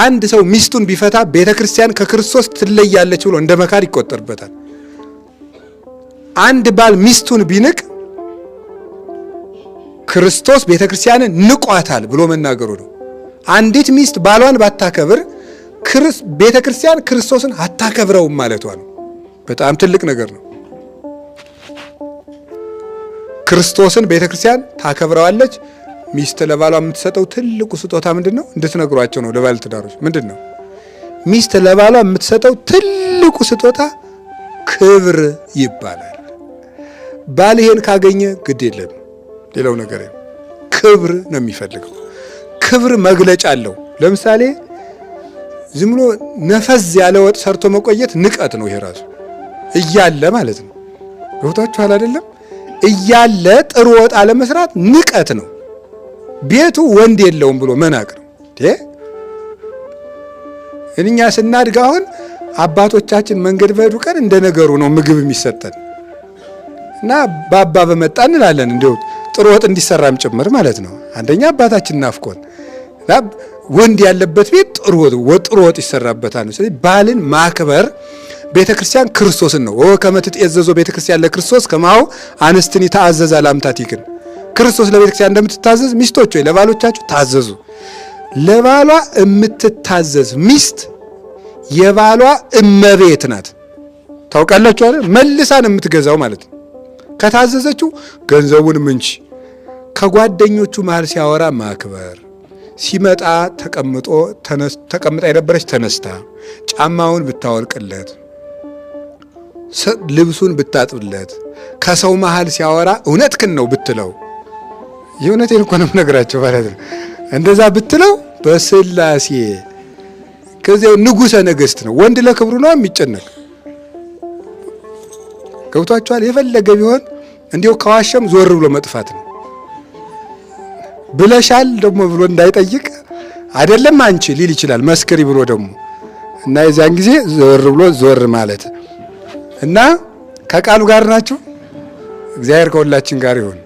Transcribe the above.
አንድ ሰው ሚስቱን ቢፈታ ቤተክርስቲያን ከክርስቶስ ትለያለች ብሎ እንደ መካድ ይቆጠርበታል። አንድ ባል ሚስቱን ቢንቅ ክርስቶስ ቤተክርስቲያንን ንቋታል ብሎ መናገሩ ነው። አንዲት ሚስት ባሏን ባታከብር ቤተክርስቲያን ክርስቶስን አታከብረውም ማለቷ ነው። በጣም ትልቅ ነገር ነው። ክርስቶስን ቤተክርስቲያን ታከብረዋለች። ሚስት ለባሏ የምትሰጠው ትልቁ ስጦታ ምንድነው? እንድትነግሯቸው ነው ለባል ትዳሮች። ምንድነው? ሚስት ለባሏ የምትሰጠው ትልቁ ስጦታ ክብር ይባላል። ባል ይሄን ካገኘ ግድ የለም ሌላው ነገር ክብር ነው የሚፈልገው። ክብር መግለጫ አለው። ለምሳሌ ዝም ብሎ ነፈዝ ያለ ወጥ ሰርቶ መቆየት ንቀት ነው። ይሄ ራሱ እያለ ማለት ነው። ገብታችኋል አይደለም? እያለ ጥሩ ወጥ አለመስራት ንቀት ነው። ቤቱ ወንድ የለውም ብሎ መናቅ ነው። እኛ ስናድግ አሁን አባቶቻችን መንገድ በሄዱ ቀን እንደ ነገሩ ነው ምግብ የሚሰጠን እና ባባ በመጣ እንላለን። እንደው ጥሩ ወጥ እንዲሰራም ጭምር ማለት ነው። አንደኛ አባታችን ናፍቆን ወንድ ያለበት ቤት ጥሩ ወጥ ይሰራበታል። ስለዚህ ባልን ማክበር ቤተክርስቲያን ክርስቶስን ነው። ከመትጤዘዞ ቤተክርስቲያን ለክርስቶስ ከማው አንስትኒ ተአዘዛ ላምታቲክን ክርስቶስ ለቤተክርስቲያን እንደምትታዘዝ ሚስቶች ወይ ለባሎቻችሁ ታዘዙ። ለባሏ የምትታዘዝ ሚስት የባሏ እመቤት ናት። ታውቃላችሁ አይደል? መልሳን የምትገዛው ማለት ነው። ከታዘዘችው ገንዘቡን ምንጭ ከጓደኞቹ መሃል ሲያወራ ማክበር፣ ሲመጣ ተቀምጣ የነበረች ተነስታ ጫማውን ብታወልቅለት፣ ልብሱን ብታጥብለት፣ ከሰው መሃል ሲያወራ እውነትህን ነው ብትለው፣ የእውነቴን እኮ ነው የምነግራቸው ማለት ነው። እንደዛ ብትለው በስላሴ ከዚያው ንጉሠ ነገሥት ነው። ወንድ ለክብሩ ነው የሚጨነቅ። ገብቷችኋል? የፈለገ ቢሆን እንዲሁ ከዋሸም ዞር ብሎ መጥፋት ነው። ብለሻል ደግሞ ብሎ እንዳይጠይቅ አይደለም አንቺ ሊል ይችላል። መስክሪ ብሎ ደግሞ እና የዚያን ጊዜ ዞር ማለት እና ከቃሉ ጋር ናችሁ። እግዚአብሔር ከሁላችን ጋር ይሁን።